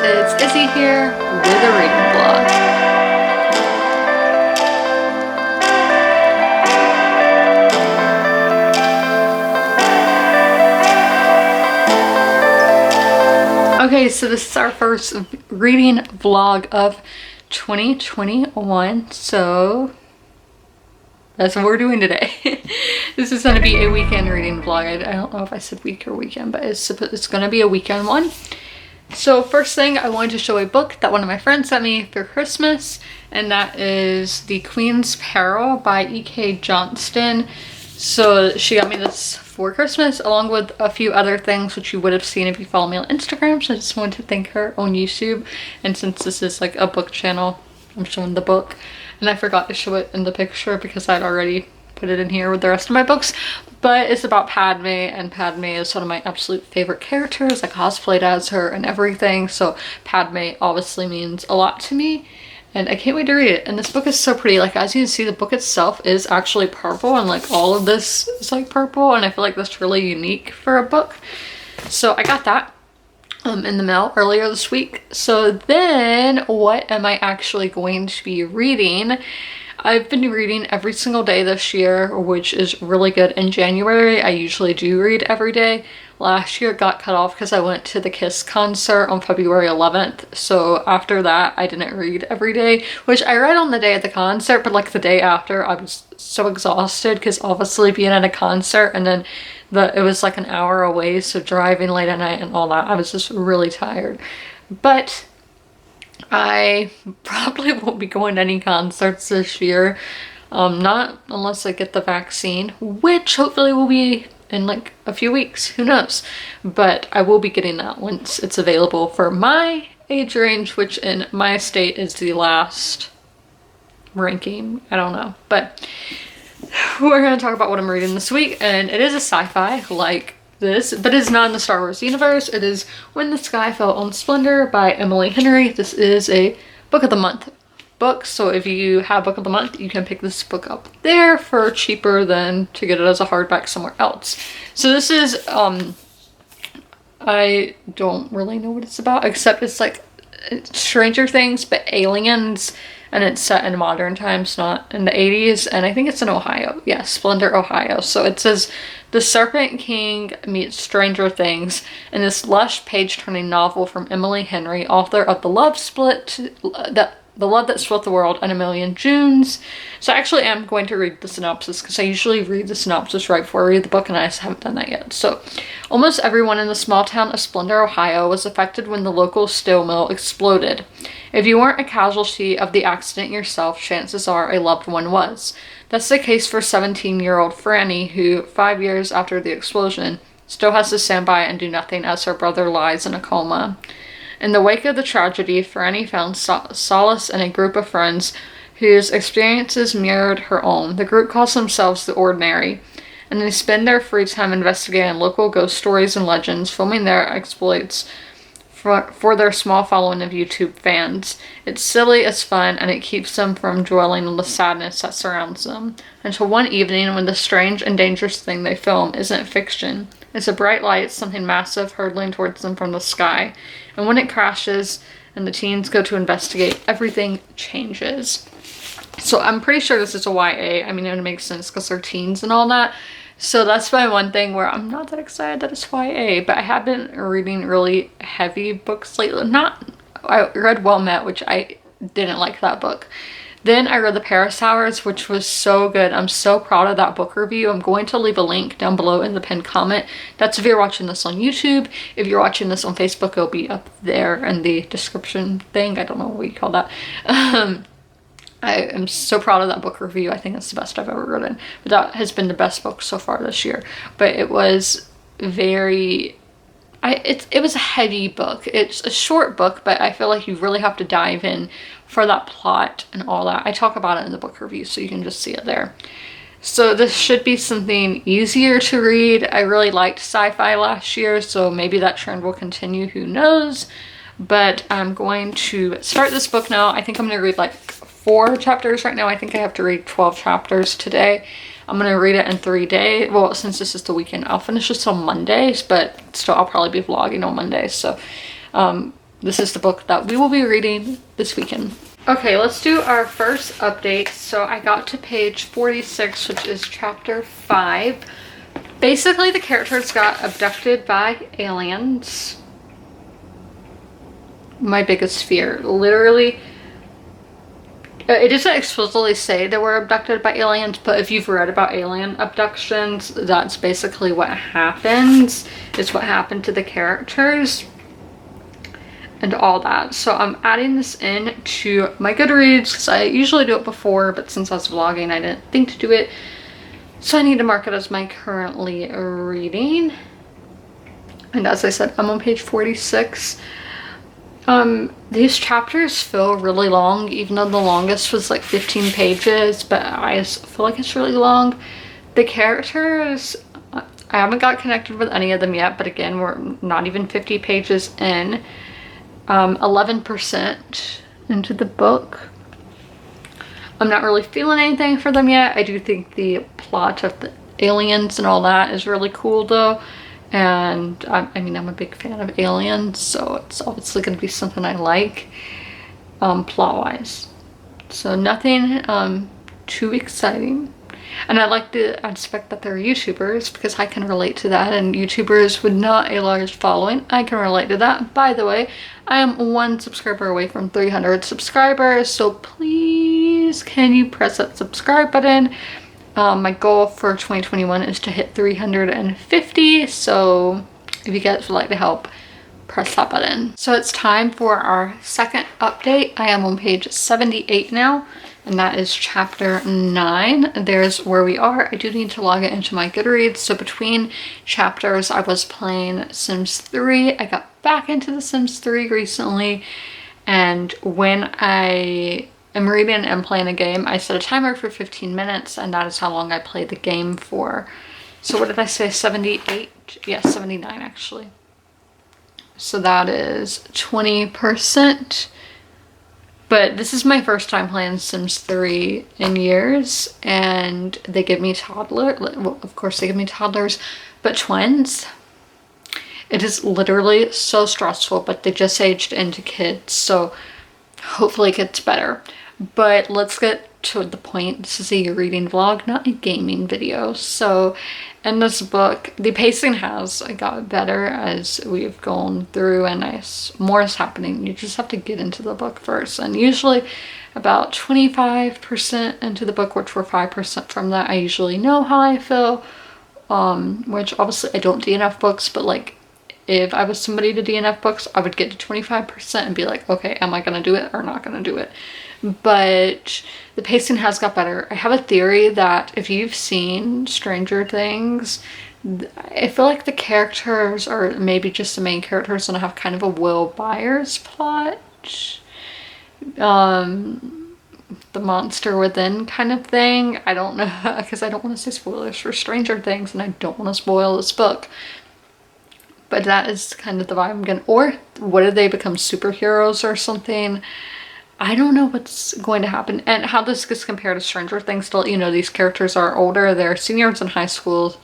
it's Izzy here with a reading vlog. Okay, so this is our first reading vlog of 2021, so that's what we're doing today. This is going to be a weekend reading vlog. I don't know if I said week or weekend, but it's going to be a weekend one. So first thing, I wanted to show a book that one of my friends sent me for Christmas, and that is The Queen's Peril by E.K. Johnston. So she got me this for Christmas, along with a few other things which you would have seen if you follow me on Instagram. So I just wanted to thank her on YouTube. And since this is like a book channel, I'm showing the book. And I forgot to show it in the picture because I'd already put it in here with the rest of my books. But it's about Padme, and Padme is one of my absolute favorite characters. I cosplayed as her and everything. So Padme obviously means a lot to me. And I can't wait to read it. And this book is so pretty. Like, as you can see, the book itself is actually purple, and like all of this is like purple, and I feel like that's really unique for a book. So I got that in the mail earlier this week. So then what am I actually going to be reading? I've been reading every single day this year, which is really good. In January, I usually do read every day. Last year it got cut off because I went to the Kiss concert on February 11th. So after that, I didn't read every day, which I read on the day of the concert, but like the day after, I was so exhausted because obviously being at a concert and then it was like an hour away, so driving late at night and all that, I was just really tired. But I probably won't be going to any concerts this year, not unless I get the vaccine, which hopefully will be in like a few weeks, who knows, but I will be getting that once it's available for my age range, which in my state is the last ranking. I don't know, but we're going to talk about what I'm reading this week, and it is a sci-fi like this, but it's not in the Star Wars universe. It is When the Sky Fell on Splendor by Emily Henry. This is a book of the month book, so if you have book of the month, you can pick this book up there for cheaper than to get it as a hardback somewhere else. So this is I don't really know what it's about, except it's like Stranger Things but aliens, and it's set in modern times, not in the 80s, and I think it's in Ohio. Yeah, Splendor, Ohio. So it says The Serpent King meets Stranger Things in this lush page-turning novel from Emily Henry, author of The Love That Split the World and A Million Junes. So I actually am going to read the synopsis because I usually read the synopsis right before I read the book, and I just haven't done that yet. So, almost everyone in the small town of Splendor, Ohio was affected when the local steel mill exploded. If you weren't a casualty of the accident yourself, chances are a loved one was. That's the case for 17-year-old Franny, who, 5 years after the explosion, still has to stand by and do nothing as her brother lies in a coma. In the wake of the tragedy, Franny found solace in a group of friends whose experiences mirrored her own. The group calls themselves The Ordinary, and they spend their free time investigating local ghost stories and legends, filming their exploits for their small following of YouTube fans. It's silly, it's fun, and it keeps them from dwelling on the sadness that surrounds them. Until one evening when the strange and dangerous thing they film isn't fiction. It's a bright light, something massive hurtling towards them from the sky. And when it crashes and the teens go to investigate, everything changes. So I'm pretty sure this is a YA. I mean, it makes sense because they're teens and all that. So that's my one thing where I'm not that excited that it's YA, but I have been reading really heavy books lately. I read Well Met, which I didn't like that book. Then I read The Paris Hours, which was so good. I'm so proud of that book review. I'm going to leave a link down below in the pinned comment. That's if you're watching this on YouTube. If you're watching this on Facebook, it'll be up there in the description thing. I don't know what you call that. I am so proud of that book review. I think it's the best I've ever written. But that has been the best book so far this year. But it was very... It was a heavy book. It's a short book, but I feel like you really have to dive in for that plot and all that. I talk about it in the book review, so you can just see it there. So this should be something easier to read. I really liked sci-fi last year, so maybe that trend will continue, who knows. But I'm going to start this book now. I think I'm going to read like 4 chapters right now. I think I have to read 12 chapters today. I'm going to read it in 3 days. Well, since this is the weekend, I'll finish this on Mondays, but still I'll probably be vlogging on Mondays. So this is the book that we will be reading this weekend. Okay, let's do our first update. So I got to page 46, which is chapter 5. Basically, the characters got abducted by aliens. My biggest fear. Literally, it doesn't explicitly say they were abducted by aliens, but if you've read about alien abductions, that's basically what happens. It's what happened to the characters and all that. So I'm adding this in to my Goodreads because I usually do it before, but since I was vlogging, I didn't think to do it. So I need to mark it as my currently reading. And as I said, I'm on page 46. These chapters feel really long, even though the longest was like 15 pages, but I just feel like it's really long. The characters, I haven't got connected with any of them yet, but again, we're not even 50 pages in. 11% into the book. I'm not really feeling anything for them yet. I do think the plot of the aliens and all that is really cool though. And I mean, I'm a big fan of aliens, so it's obviously going to be something I like plot-wise. So nothing too exciting. And I like the aspect that they're YouTubers because I can relate to that, and YouTubers with not a large following, I can relate to that. By the way, I am 1 subscriber away from 300 subscribers, so please can you press that subscribe button. My goal for 2021 is to hit 350, so if you guys would like to help, press that button. So it's time for our second update. I am on page 78 now, and that is chapter 9. There's where we are. I do need to log it into my Goodreads. So between chapters, I was playing Sims 3. I got back into The Sims 3 recently, and when I am reading and playing a game, I set a timer for 15 minutes, and that is how long I played the game for. So what did I say, 78? Yeah, 79 actually. So that is 20%. But this is my first time playing Sims 3 in years, and they give me well, of course they give me toddlers, but twins. It is literally so stressful, but they just aged into kids, so hopefully it gets better. But let's get to the point. This is a reading vlog, not a gaming video. So in this book, the pacing has got better as we've gone through, and more is happening. You just have to get into the book first, and usually about 25% into the book, which we're 5% from that, I usually know how I feel, which obviously I don't DNF books, but like if I was somebody to DNF books, I would get to 25% and be like, okay, am I gonna do it or not gonna do it? But the pacing has got better. I have a theory that if you've seen Stranger Things, I feel like the characters, or maybe just the main characters, gonna have kind of a Will Byers plot. The monster within kind of thing. I don't know, because I don't want to say spoilers for Stranger Things, and I don't want to spoil this book. But that is kind of the vibe I'm getting. Or what if they become superheroes or something? I don't know what's going to happen, and how this gets compared to Stranger Things. Still, you know, these characters are older. They're seniors in high school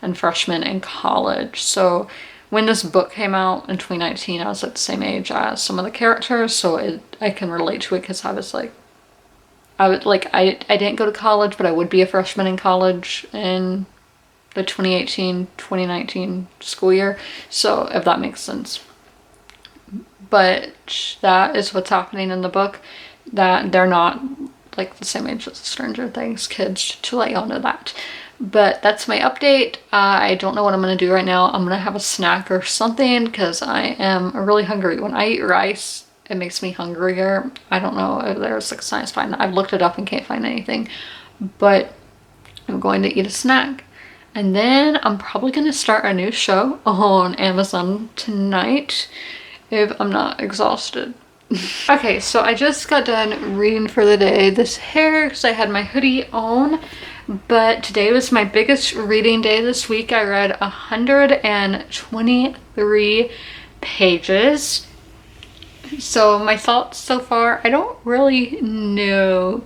and freshmen in college. So when this book came out in 2019, I was at the same age as some of the characters. So I can relate to it because I was like, I didn't go to college, but I would be a freshman in college in the 2018-2019 school year. So if that makes sense. But that is what's happening in the book, that they're not like the same age as Stranger Things kids, to let y'all know that. But that's my update. I don't know what I'm going to do right now. I'm going to have a snack or something because I am really hungry. When I eat rice, it makes me hungrier. I don't know if there's like science behind that. I've looked it up and can't find anything. But I'm going to eat a snack. And then I'm probably going to start a new show on Amazon tonight, if I'm not exhausted. Okay, so I just got done reading for the day. This hair, because I had my hoodie on, but today was my biggest reading day this week. I read 123 pages. So my thoughts so far, I don't really know.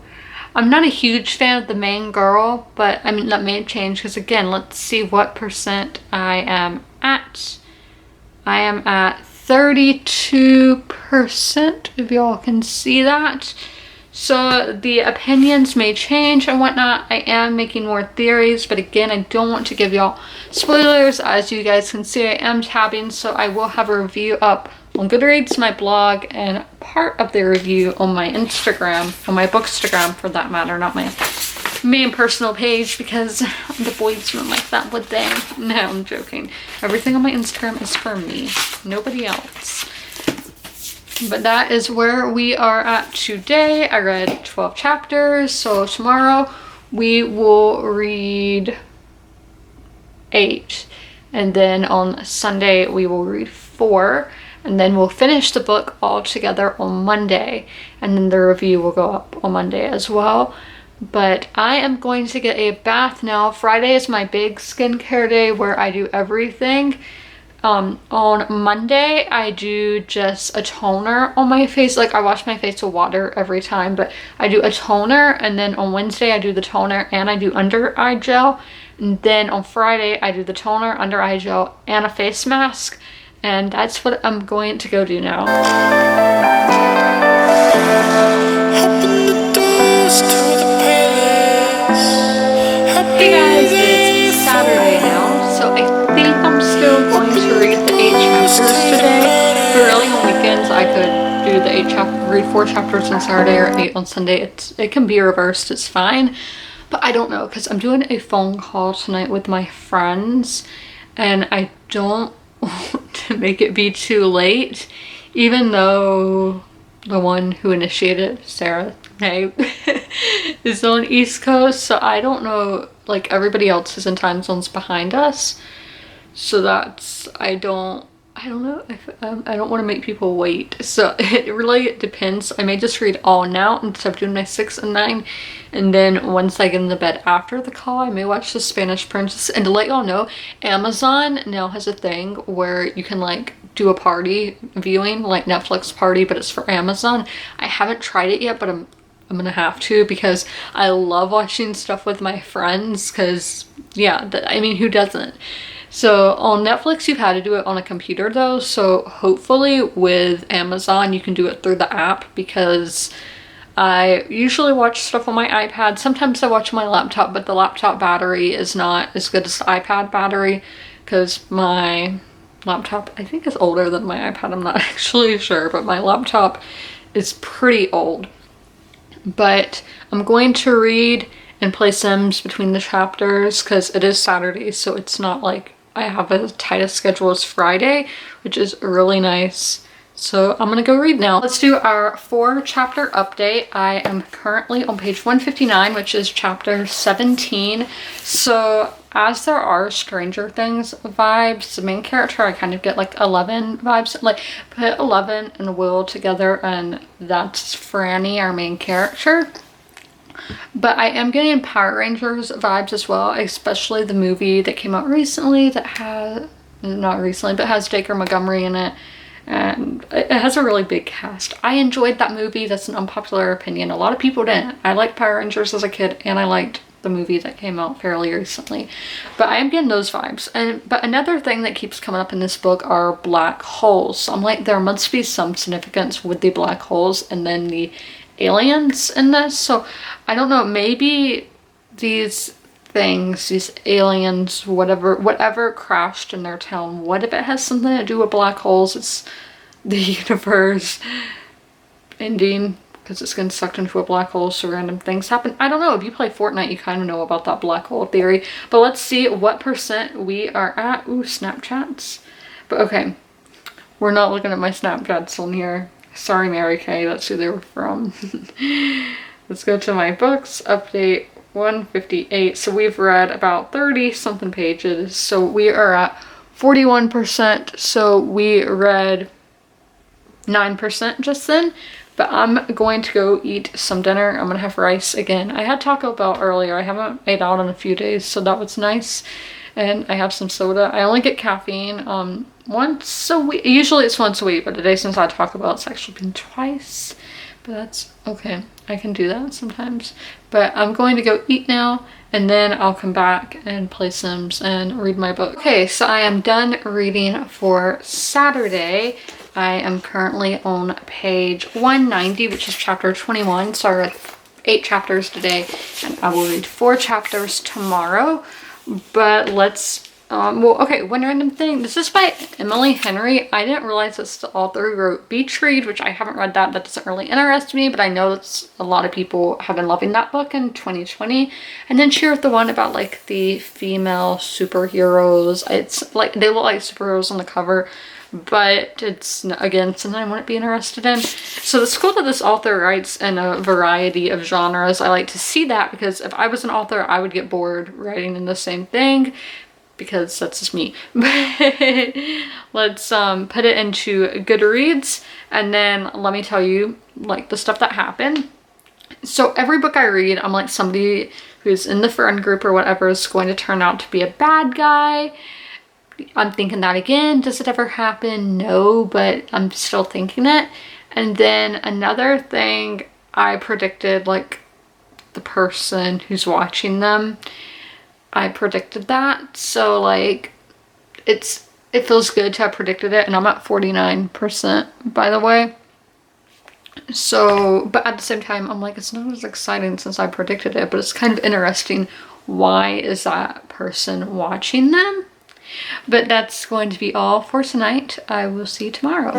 I'm not a huge fan of the main girl, but I mean, that may change because again, let's see what percent I am at. I am at 32%, if y'all can see that. So the opinions may change and whatnot. I am making more theories, but again, I don't want to give y'all spoilers. As you guys can see, I am tabbing, so I will have a review up on Goodreads, my blog, and part of the review on my Instagram, on my Bookstagram for that matter, not my main personal page, because the boys wouldn't like that, would they? No, I'm joking. Everything on my Instagram is for me, nobody else. But that is where we are at today. I read 12 chapters, so tomorrow we will read 8. And then on Sunday we will read 4. And then we'll finish the book all together on Monday. And then the review will go up on Monday as well. But I am going to get a bath now. Friday is my big skincare day where I do everything. On Monday, I do just a toner on my face. Like, I wash my face with water every time, but I do a toner, and then on Wednesday, I do the toner and I do under eye gel. And then on Friday, I do the toner, under eye gel, and a face mask. And that's what I'm going to go do now. Hey guys, it's Saturday now, so I think I'm still going to read the 8 chapters today. But really on weekends I could do the read 4 chapters on Saturday or 8 on Sunday. It can be reversed, it's fine. But I don't know, because I'm doing a phone call tonight with my friends, and I don't want to make it be too late, even though the one who initiated, Sarah, hey, is on East Coast, so I don't know, like, everybody else is in time zones behind us, so that's, I don't know if I don't want to make people wait, so it really depends. I may just read all now instead of doing my 6 and 9, and then once I get in the bed after the call, I may watch The Spanish Princess. And to let y'all know, Amazon now has a thing where you can like do a party viewing, like Netflix party, but it's for Amazon. I haven't tried it yet, but I'm gonna have to, because I love watching stuff with my friends, because yeah, I mean, who doesn't? So on Netflix, you've had to do it on a computer though, so hopefully with Amazon you can do it through the app, because I usually watch stuff on my iPad. Sometimes I watch on my laptop, but the laptop battery is not as good as the iPad battery, because my laptop, I think, is older than my iPad. I'm not actually sure, but my laptop is pretty old. But I'm going to read and play Sims between the chapters, because it is Saturday, so it's not like I have as tight a schedule as Friday, which is really nice. So I'm gonna go read now. Let's do our 4 chapter update. I am currently on page 159, which is chapter 17. So as there are Stranger Things vibes, the main character, I kind of get like 11 vibes. Like, put 11 and Will together, and that's Franny, our main character. But I am getting Power Rangers vibes as well, especially the movie that came out recently that has, not recently, but has Dacre Montgomery in it. And it has a really big cast. I enjoyed that movie. That's an unpopular opinion. A lot of people didn't. I liked Power Rangers as a kid, and I liked the movie that came out fairly recently. But I am getting those vibes. But another thing that keeps coming up in this book are black holes. So I'm like, there must be some significance with the black holes and then the aliens in this. So I don't know, maybe these things, these aliens, whatever crashed in their town, what if it has something to do with black holes? It's the universe ending because it's getting sucked into a black hole, so random things happen. I don't know. If you play Fortnite, you kind of know about that black hole theory. But let's see what percent we are at. Ooh, Snapchats. But okay, we're not looking at my Snapchats on here. Sorry, Mary Kay, that's who they were from. Let's go to my books. Update 158. So we've read about 30 something pages. So we are at 41%. So we read 9% just then. But I'm going to go eat some dinner. I'm gonna have rice again. I had Taco Bell earlier. I haven't ate out in a few days, so that was nice. And I have some soda. I only get caffeine once a week. Usually it's once a week, but today since I had Taco Bell, it's actually been twice. But that's okay. I can do that sometimes. But I'm going to go eat now, and then I'll come back and play Sims and read my book. Okay, so I am done reading for Saturday. I am currently on page 190, which is chapter 21. So I read 8 chapters today, and I will read 4 chapters tomorrow. But let's, well, okay, one random thing. This is by Emily Henry. I didn't realize this the author who wrote Beach Read, which I haven't read that. That doesn't really interest me, but I know that's a lot of people have been loving that book in 2020. And then she wrote the one about like the female superheroes. It's like, they look like superheroes on the cover, but it's, again, something I wouldn't be interested in. So the school that this author writes in a variety of genres, I like to see that, because if I was an author, I would get bored writing in the same thing, because that's just me. But let's put it into Goodreads, and then let me tell you like the stuff that happened. So every book I read, I'm like, somebody who's in the friend group or whatever is going to turn out to be a bad guy. I'm thinking that again. Does it ever happen? No, but I'm still thinking it. And then another thing, I predicted like the person who's watching them. I predicted that. So like it feels good to have predicted it, and I'm at 49% by the way. So, but at the same time, I'm like, it's not as exciting since I predicted it, but it's kind of interesting. Why is that person watching them? But that's going to be all for tonight. I will see you tomorrow. Okay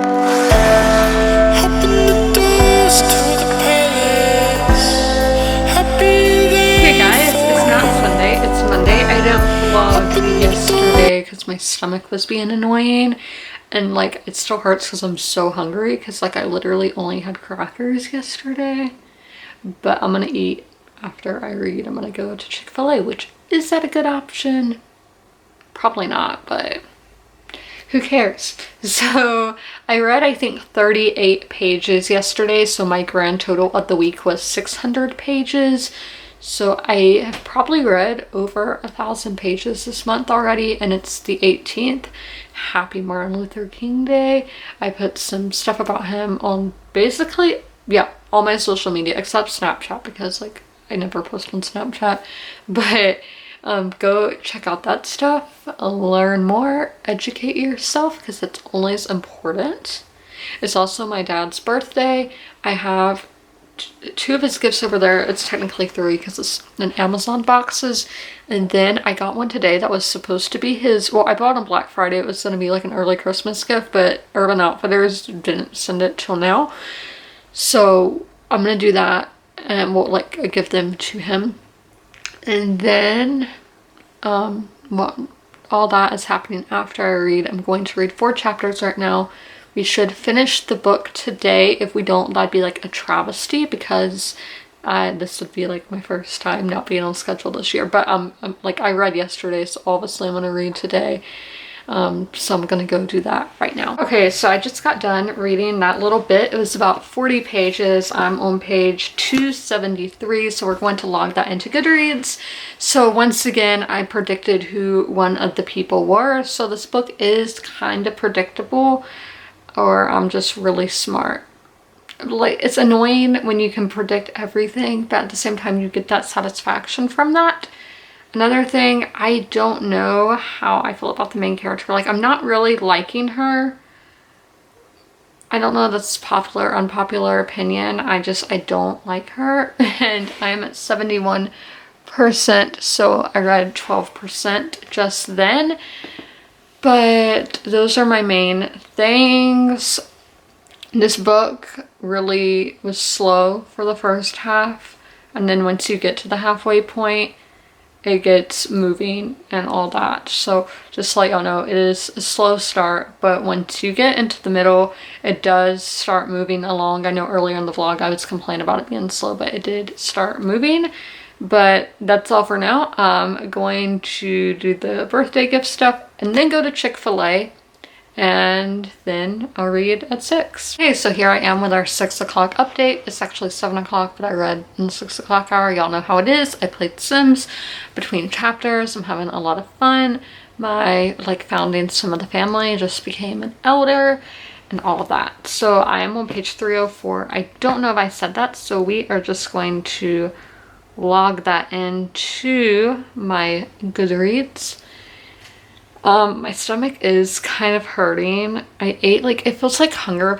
guys, it's not Sunday, it's Monday. I didn't vlog yesterday because my stomach was being annoying. And like, it still hurts because I'm so hungry, because like I literally only had crackers yesterday. But I'm gonna eat after I read. I'm gonna go to Chick-fil-A, which, is that a good option? Probably not, but who cares? So I read, I think, 38 pages yesterday, so my grand total of the week was 600 pages. So I have probably read over 1,000 pages this month already, and it's the 18th. Happy Martin Luther King Day. I put some stuff about him on basically, yeah, all my social media except Snapchat, because like I never post on Snapchat. But go check out that stuff, learn more, educate yourself, because it's always important. It's also my dad's birthday. I have 2 of his gifts over there. It's technically 3 because it's in Amazon boxes. And then I got one today that was supposed to be his, well, I bought on Black Friday. It was going to be like an early Christmas gift, but Urban Outfitters didn't send it till now. So I'm going to do that, and we'll like give them to him. And then well, all that is happening after I read. I'm going to read 4 chapters right now. We should finish the book today. If we don't, that'd be like a travesty, because this would be like my first time not being on schedule this year. But like, I read yesterday, so obviously I'm gonna read today. So I'm gonna go do that right now. Okay, so I just got done reading that little bit. It was about 40 pages. I'm on page 273, so we're going to log that into Goodreads. So once again, I predicted who one of the people were. So this book is kind of predictable, or I'm just really smart. Like, it's annoying when you can predict everything, but at the same time you get that satisfaction from that. Another thing, I don't know how I feel about the main character. Like, I'm not really liking her. I don't know if that's popular, unpopular opinion. I don't like her. And I am at 71%, so I read 12% just then. But those are my main things. This book really was slow for the first half. And then once you get to the halfway point, it gets moving and all that. So just to let y'all know, it is a slow start, but once you get into the middle, it does start moving along. I know earlier in the vlog I was complaining about it being slow, but it did start moving. But that's all for now. I'm going to do the birthday gift stuff and then go to Chick-fil-A, and then I'll read at 6. Okay, so here I am with our 6 o'clock update. It's actually 7 o'clock, but I read in the 6 o'clock hour. Y'all know how it is. I played Sims between chapters. I'm having a lot of fun. My founding some of the family just became an elder and all of that. So I am on page 304. I don't know if I said that, so we are just going to log that into my Goodreads. My stomach is kind of hurting. I ate like, it feels like hunger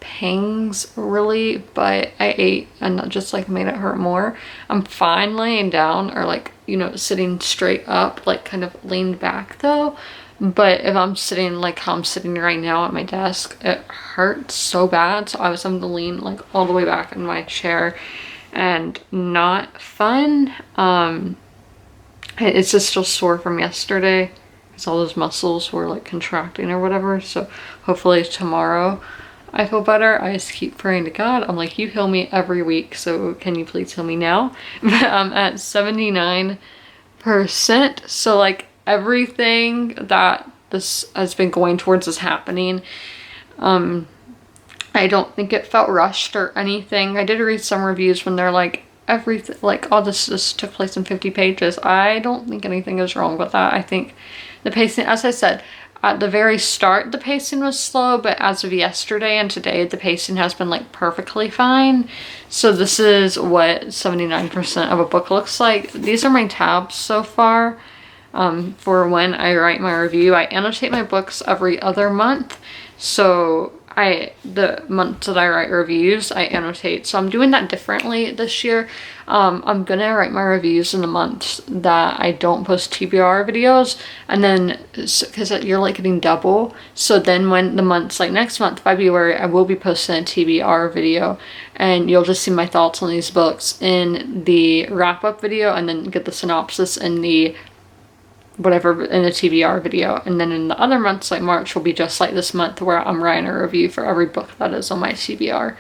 pangs really, but I ate and that just like made it hurt more. I'm fine laying down or like, you know, sitting straight up, like kind of leaned back though. But if I'm sitting like how I'm sitting right now at my desk, it hurts so bad. So I was having to lean like all the way back in my chair and not fun. It's just still sore from yesterday. All those muscles were like contracting or whatever, so hopefully tomorrow I feel better. I just keep praying to God. I'm like, you heal me every week, so can you please heal me now? But I'm at 79%, so like everything that this has been going towards is happening. I don't think it felt rushed or anything. I did read some reviews when they're like, everything, like all this took place in 50 pages. I don't think anything is wrong with that. I think the pacing, as I said, at the very start, the pacing was slow, but as of yesterday and today, the pacing has been like perfectly fine. So this is what 79% of a book looks like. These are my tabs so far. For when I write my review, I annotate my books every other month. So the months that I write reviews, I annotate. So I'm doing that differently this year. I'm gonna write my reviews in the months that I don't post TBR videos, and then because you're like getting double. So then when the months like next month, February, I will be posting a TBR video, and you'll just see my thoughts on these books in the wrap-up video, and then get the synopsis in the whatever in the TBR video. And then in the other months like March will be just like this month where I'm writing a review for every book that is on my TBR.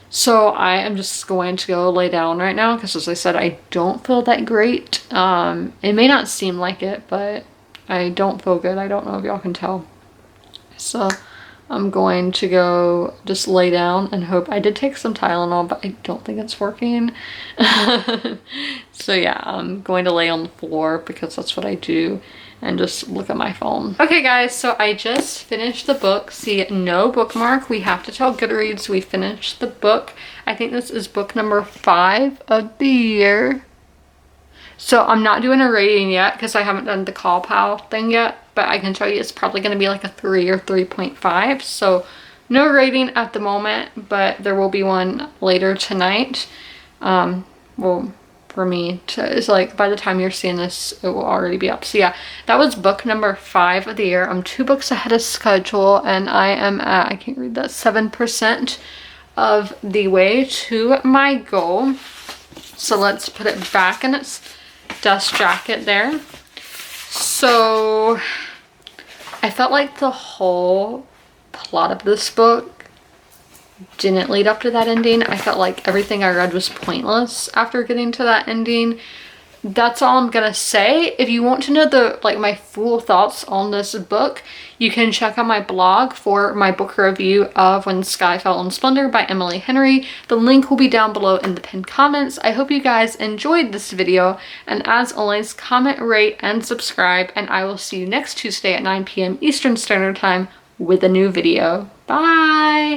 So I am just going to go lay down right now because, as I said, I don't feel that great. It may not seem like it, but I don't feel good. I don't know if y'all can tell. So I'm going to go just lay down and hope. I did take some Tylenol, but I don't think it's working. So yeah, I'm going to lay on the floor because that's what I do and just look at my phone. Okay guys, so I just finished the book. See, no bookmark. We have to tell Goodreads we finished the book. I think this is book number 5 of the year. So I'm not doing a rating yet because I haven't done the call pal thing yet, but I can tell you it's probably going to be like a 3 or 3.5. So no rating at the moment, but there will be one later tonight. Well, for me, it's like by the time you're seeing this, it will already be up. So yeah, that was book number 5 of the year. I'm 2 books ahead of schedule, and I am at, I can't read that, 7% of the way to my goal. So let's put it back in its dust jacket there. So I felt like the whole plot of this book didn't lead up to that ending. I felt like everything I read was pointless after getting to that ending. That's all I'm gonna say. If you want to know the my full thoughts on this book, you can check out my blog for my book review of When the Sky Fell on Splendor by Emily Henry. The link will be down below in the pinned comments. I hope you guys enjoyed this video, and as always, comment, rate, and subscribe, and I will see you next Tuesday at 9 p.m. Eastern Standard Time with a new video. Bye!